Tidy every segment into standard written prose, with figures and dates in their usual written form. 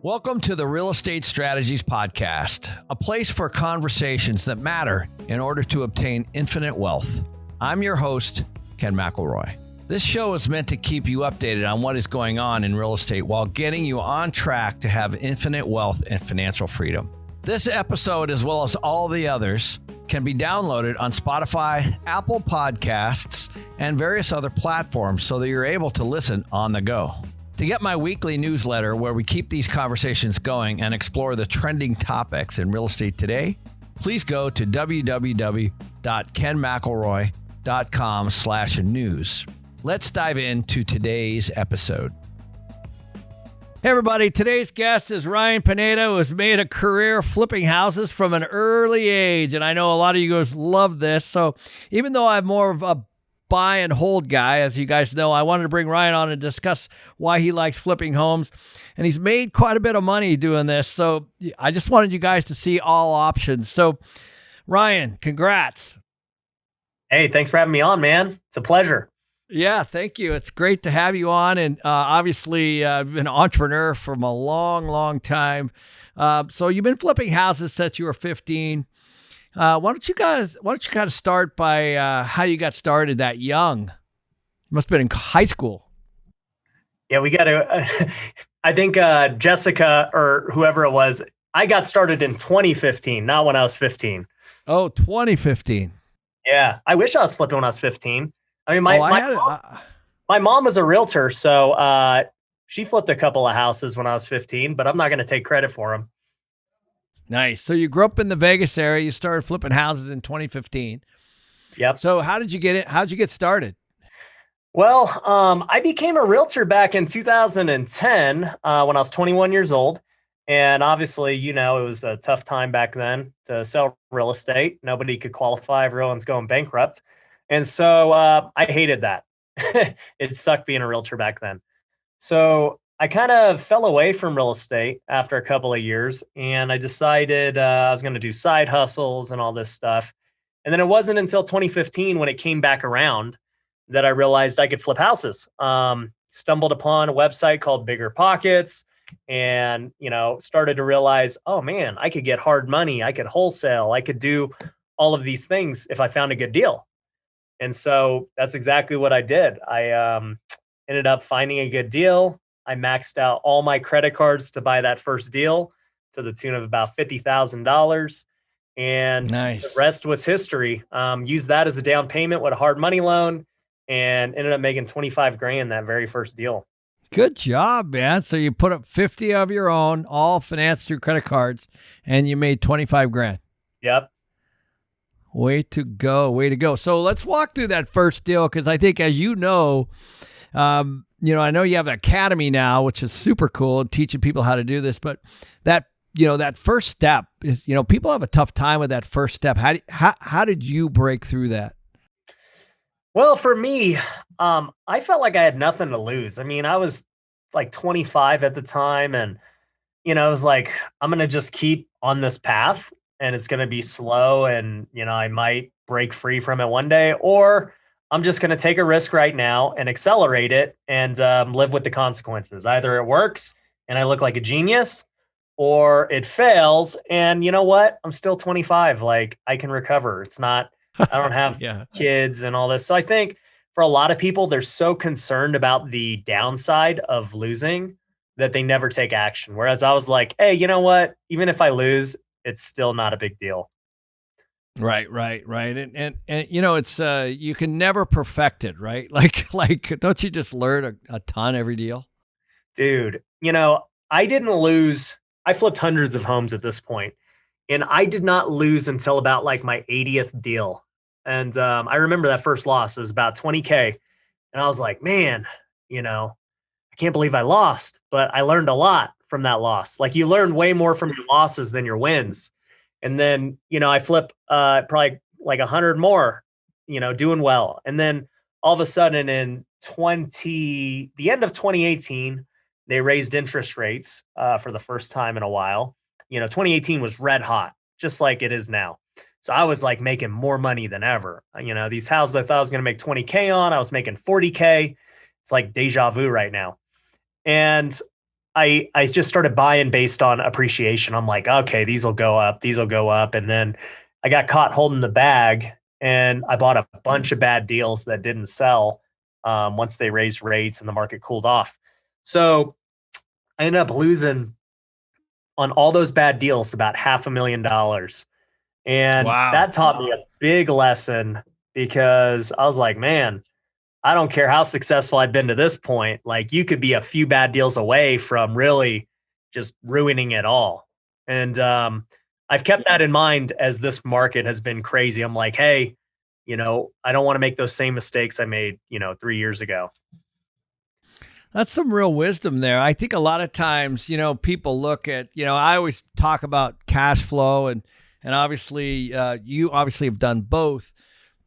Welcome to the Real Estate Strategies Podcast, a place for conversations that matter in order to obtain infinite wealth. I'm your host, Ken McElroy. This show is meant to keep you updated on what is going on in real estate while getting you on track to have infinite wealth and financial freedom. This episode, as well as all the others, can be downloaded on Spotify, Apple Podcasts, and various other platforms so that you're able to listen on the go. To get my weekly newsletter where we keep these conversations going and explore the trending topics in real estate today, please go to www.kenmcelroy.com/news. Let's dive into today's episode. Hey everybody, today's guest is Ryan Pineda, who has made a career flipping houses from an early age. And I know a lot of you guys love this. So even though I'm more of a buy and hold guy, as you guys know, I wanted to bring Ryan on and discuss why he likes flipping homes. And he's made quite a bit of money doing this. So I just wanted you guys to see all options. So Ryan, congrats. Hey, thanks for having me on, man. It's a pleasure. Yeah, thank you. It's great to have you on. And obviously, I've been an entrepreneur from a long, long time. So you've been flipping houses since you were 15. Why don't you guys start by how you got started that young? You must have been in high school. Yeah, we got to, I think Jessica or whoever it was, I got started in 2015, not when I was 15. Oh, 2015. Yeah, I wish I was flipping when I was 15. I mean, my mom was a realtor, so she flipped a couple of houses when I was 15, but I'm not going to take credit for them. Nice. So you grew up in the Vegas area. You started flipping houses in 2015. Yep. So how did you get it? How'd you get started? Well, I became a realtor back in 2010 when I was 21 years old. And obviously, you know, it was a tough time back then to sell real estate. Nobody could qualify. Everyone's going bankrupt. And so I hated that. It sucked being a realtor back then. So I kind of fell away from real estate after a couple of years, and I decided I was going to do side hustles and all this stuff. And then it wasn't until 2015 when it came back around that I realized I could flip houses. Stumbled upon a website called Bigger Pockets and, you know, started to realize, oh man, I could get hard money. I could wholesale. I could do all of these things if I found a good deal. And so that's exactly what I did. I ended up finding a good deal. I maxed out all my credit cards to buy that first deal to the tune of about $50,000. And nice. The rest was history. Used that as a down payment with a hard money loan and ended up making 25 grand that very first deal. Good job, man. So you put up 50 of your own, all financed through credit cards, and you made 25 grand. Yep. Way to go. Way to go. So let's walk through that first deal. Cause I think, as you know, I know you have an academy now, which is super cool, teaching people how to do this, but that first step is, people have a tough time with that first step. How did you break through that? Well, for me, I felt like I had nothing to lose. I mean, I was like 25 at the time, and, I was like, I'm going to just keep on this path and it's going to be slow and, I might break free from it one day, or I'm just going to take a risk right now and accelerate it and live with the consequences. Either it works and I look like a genius, or it fails. And you know what? I'm still 25. Like, I can recover. It's not, I don't have kids and all this. So I think for a lot of people, they're so concerned about the downside of losing that they never take action. Whereas I was like, hey, you know what? Even if I lose, it's still not a big deal. Right. And it's, you can never perfect it, right? Like, don't you just learn a ton every deal? Dude, I didn't lose. I flipped hundreds of homes at this point, and I did not lose until about like my 80th deal. And I remember that first loss. It was about 20K. And I was like, man, I can't believe I lost, but I learned a lot from that loss. Like, you learn way more from your losses than your wins. And then, I flip probably like 100 more, doing well. And then all of a sudden in the end of 2018, they raised interest rates for the first time in a while. 2018 was red hot, just like it is now. So I was like making more money than ever. These houses I thought I was going to make 20K on, I was making 40K. It's like deja vu right now. And I just started buying based on appreciation. I'm like, okay, these will go up, and then I got caught holding the bag, and I bought a bunch of bad deals that didn't sell once they raised rates and the market cooled off. So I ended up losing on all those bad deals about $500,000. And Wow. that taught me a big lesson because I was like, man, I don't care how successful I've been to this point. Like, you could be a few bad deals away from really just ruining it all. And I've kept that in mind as this market has been crazy. I'm like, hey, I don't want to make those same mistakes I made, 3 years ago. That's some real wisdom there. I think a lot of times, people look at, I always talk about cash flow and obviously you obviously have done both,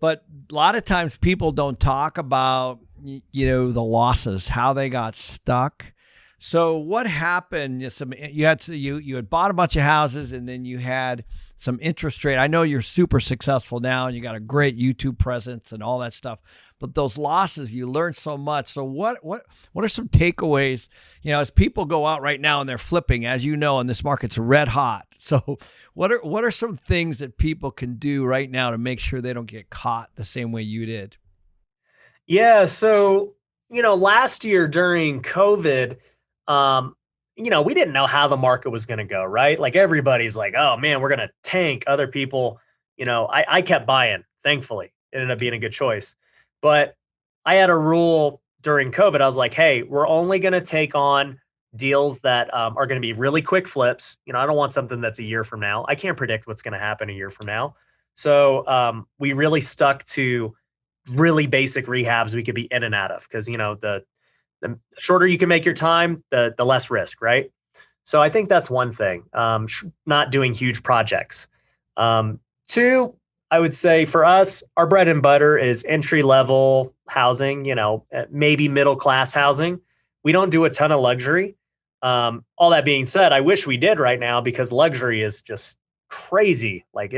but a lot of times people don't talk about, the losses, how they got stuck. So what happened? You had bought a bunch of houses and then you had some interest rate. I know you're super successful now and you got a great YouTube presence and all that stuff. But those losses, you learned so much. So what are some takeaways? As people go out right now and they're flipping, as you know, and this market's red hot. So what are some things that people can do right now to make sure they don't get caught the same way you did? Yeah. So, last year during COVID, we didn't know how the market was going to go, right? Like, everybody's like, oh man, we're going to tank. Other people, I kept buying, thankfully. It ended up being a good choice. But I had a rule during COVID. I was like, hey, we're only going to take on deals that are going to be really quick flips. I don't want something that's a year from now. I can't predict what's going to happen a year from now. So we really stuck to really basic rehabs we could be in and out of because, the shorter you can make your time, the less risk, right? So I think that's one thing, not doing huge projects. Two, I would say for us, our bread and butter is entry-level housing, maybe middle-class housing. We don't do a ton of luxury. All that being said, I wish we did right now because luxury is just crazy. Like,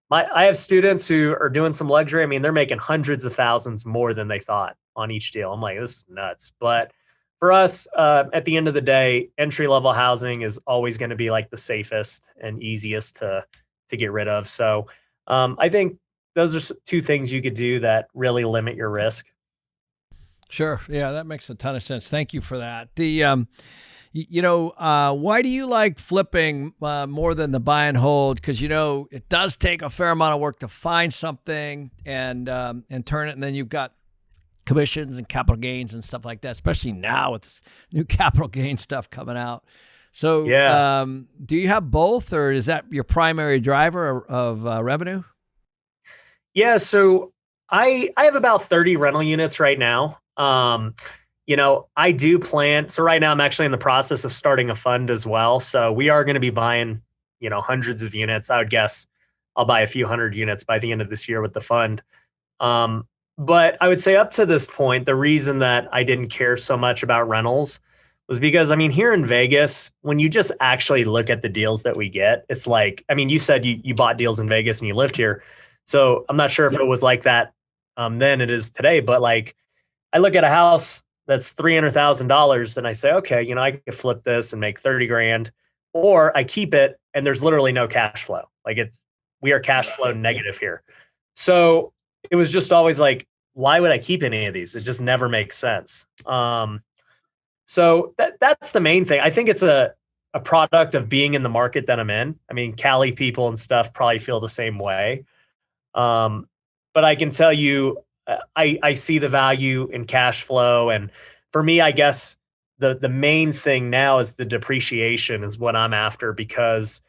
I have students who are doing some luxury. I mean, they're making hundreds of thousands more than they thought on each deal. I'm like, this is nuts. But for us, at the end of the day, entry-level housing is always going to be like the safest and easiest to get rid of. So I think those are two things you could do that really limit your risk. Sure. Yeah, that makes a ton of sense. Thank you for that. Why do you like flipping more than the buy and hold? Because, it does take a fair amount of work to find something and turn it. And then you've got commissions and capital gains and stuff like that, especially now with this new capital gain stuff coming out. So yes. Do you have both, or is that your primary driver of revenue? Yeah. So I have about 30 rental units right now. I do plan. So right now I'm actually in the process of starting a fund as well. So we are going to be buying, hundreds of units. I would guess I'll buy a few hundred units by the end of this year with the fund. But I would say up to this point, the reason that I didn't care so much about rentals was because, here in Vegas, when you just actually look at the deals that we get, it's like, you said you bought deals in Vegas and you lived here. So I'm not sure if it was like that then it is today, but like, I look at a house that's $300,000 and I say, okay, I could flip this and make 30 grand, or I keep it and there's literally no cash flow. Like, we are cash flow negative here. So it was just always like, why would I keep any of these? It just never makes sense. So that's the main thing. I think it's a product of being in the market that I'm in. Cali people and stuff probably feel the same way. But I can tell you, I see the value in cash flow. And for me, I guess the main thing now is the depreciation is what I'm after because,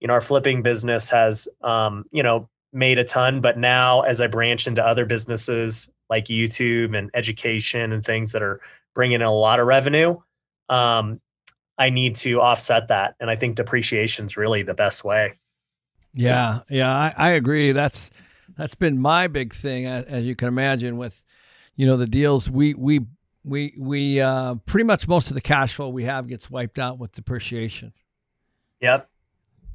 our flipping business has, made a ton. But now as I branch into other businesses like YouTube and education and things that are bringing in a lot of revenue, I need to offset that. And I think depreciation is really the best way. Yeah. Yeah. I agree. That's been my big thing, as you can imagine, with, the deals. We pretty much most of the cash flow we have gets wiped out with depreciation. Yep.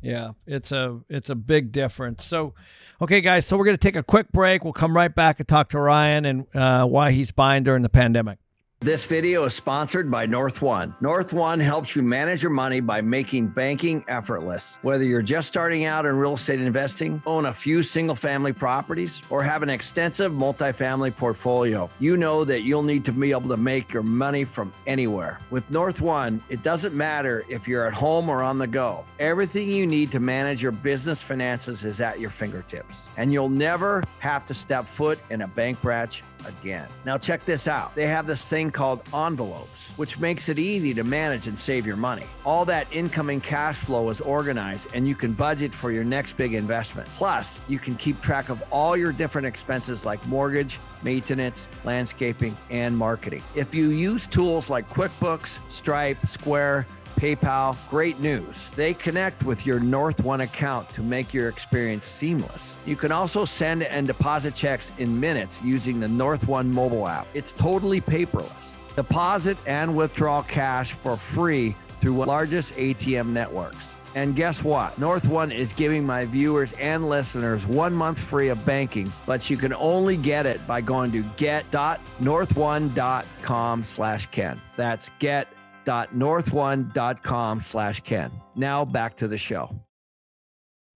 Yeah, it's a big difference. So, okay, guys, so we're going to take a quick break. We'll come right back and talk to Ryan and why he's buying during the pandemic. This video is sponsored by North One. North One helps you manage your money by making banking effortless. Whether you're just starting out in real estate investing, own a few single-family properties, or have an extensive multifamily portfolio, you know that you'll need to be able to make your money from anywhere. With North One, it doesn't matter if you're at home or on the go. Everything you need to manage your business finances is at your fingertips, and you'll never have to step foot in a bank branch again. Now check this out. They have this thing called envelopes, which makes it easy to manage and save your money. All that incoming cash flow is organized and you can budget for your next big investment. Plus, you can keep track of all your different expenses like mortgage, maintenance, landscaping, and marketing. If you use tools like QuickBooks, Stripe, Square, PayPal, great news. They connect with your North One account to make your experience seamless. You can also send and deposit checks in minutes using the North One mobile app. It's totally paperless. Deposit and withdraw cash for free through one of the largest ATM networks. And guess what? North One is giving my viewers and listeners 1 month free of banking, but you can only get it by going to get.northone.com/Ken. That's get.northone.com/Ken. Now back to the show.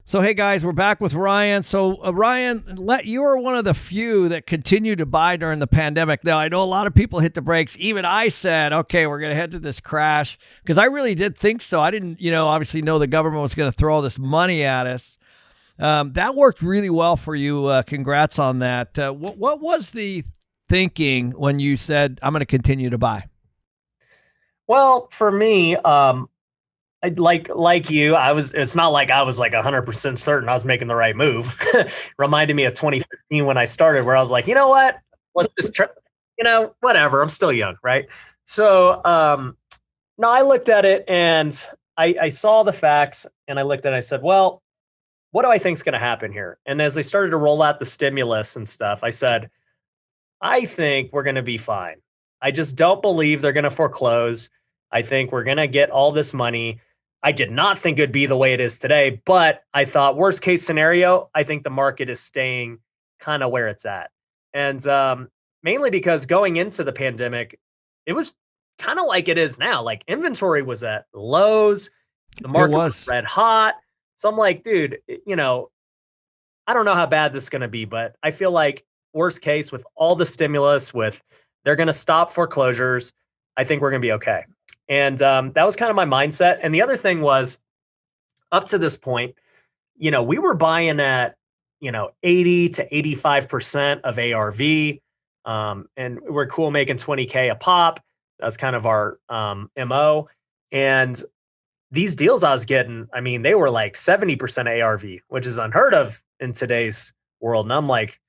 So, hey guys, we're back with Ryan. So, Ryan, you are one of the few that continued to buy during the pandemic. Now, I know a lot of people hit the brakes. Even I said, okay, we're going to head to this crash because I really did think so. I didn't, obviously know the government was going to throw all this money at us. That worked really well for you. Congrats on that. What was the thinking when you said, I'm going to continue to buy? Well, for me, like you, it's not like I was like 100% certain I was making the right move. Reminded me of 2015 when I started, where I was like, you know what, let's just try, whatever. I'm still young. Right. So, no, I looked at it and I saw the facts and I looked at it and I said, well, what do I think is going to happen here? And as they started to roll out the stimulus and stuff, I said, I think we're going to be fine. I just don't believe they're going to foreclose. I think we're going to get all this money. I did not think it'd be the way it is today, but I thought worst case scenario, I think the market is staying kind of where it's at. And mainly because going into the pandemic, it was kind of like it is now. Like inventory was at lows. The market was red hot. So I'm like, dude, I don't know how bad this is going to be, but I feel like worst case with all the stimulus, they're going to stop foreclosures. I think we're going to be okay. And that was kind of my mindset. And the other thing was, up to this point, we were buying at, 80 to 85% of ARV. And we're cool making 20K a pop. That's kind of our MO. And these deals I was getting, they were like 70% ARV, which is unheard of in today's world. And I'm like,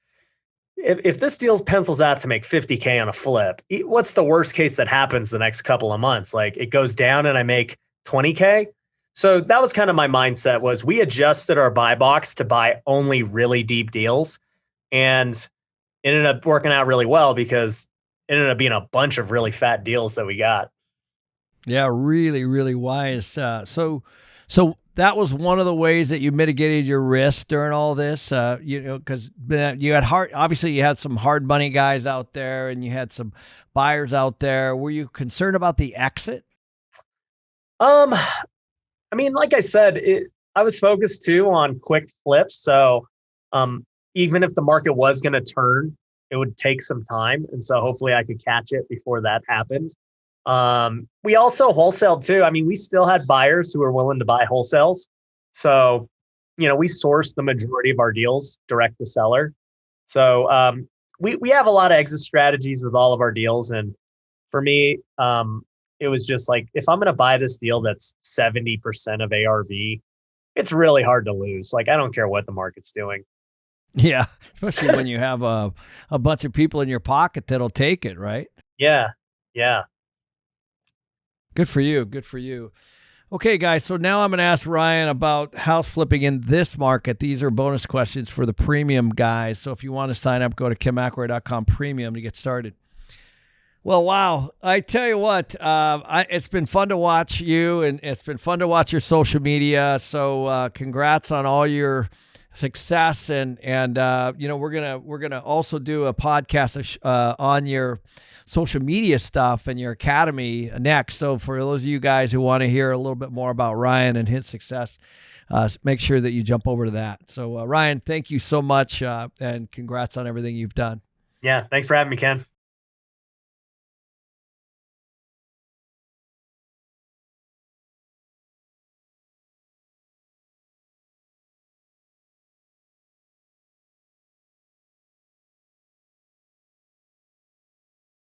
if this deal pencils out to make 50K on a flip, what's the worst case that happens the next couple of months? Like it goes down and I make 20K. So that was kind of my mindset, was we adjusted our buy box to buy only really deep deals. And it ended up working out really well because it ended up being a bunch of really fat deals that we got. Yeah, really, really wise. So that was one of the ways that you mitigated your risk during all this, because you had some hard money guys out there and you had some buyers out there. Were you concerned about the exit? Like I said, I was focused too on quick flips. So even if the market was going to turn, it would take some time. And so hopefully I could catch it before that happened. We also wholesaled too. We still had buyers who were willing to buy wholesales. So, we sourced the majority of our deals direct to seller. So, we have a lot of exit strategies with all of our deals. And for me, it was just like, if I'm going to buy this deal that's 70% of ARV, it's really hard to lose. Like, I don't care what the market's doing. Yeah. Especially when you have a bunch of people in your pocket that'll take it, right? Yeah. Yeah. Good for you. Good for you. Okay, guys. So now I'm going to ask Ryan about house flipping in this market. These are bonus questions for the premium guys. So if you want to sign up, go to KenMcElroy.com premium to get started. Well, wow. I tell you what, it's been fun to watch you, and it's been fun to watch your social media. So congrats on all your success, and we're gonna also do a podcast on your social media stuff and your academy next. So for those of you guys who want to hear a little bit more about Ryan and his success, make sure that you jump over to that. So Ryan, thank you so much, and congrats on everything you've done. Yeah, thanks for having me, Ken.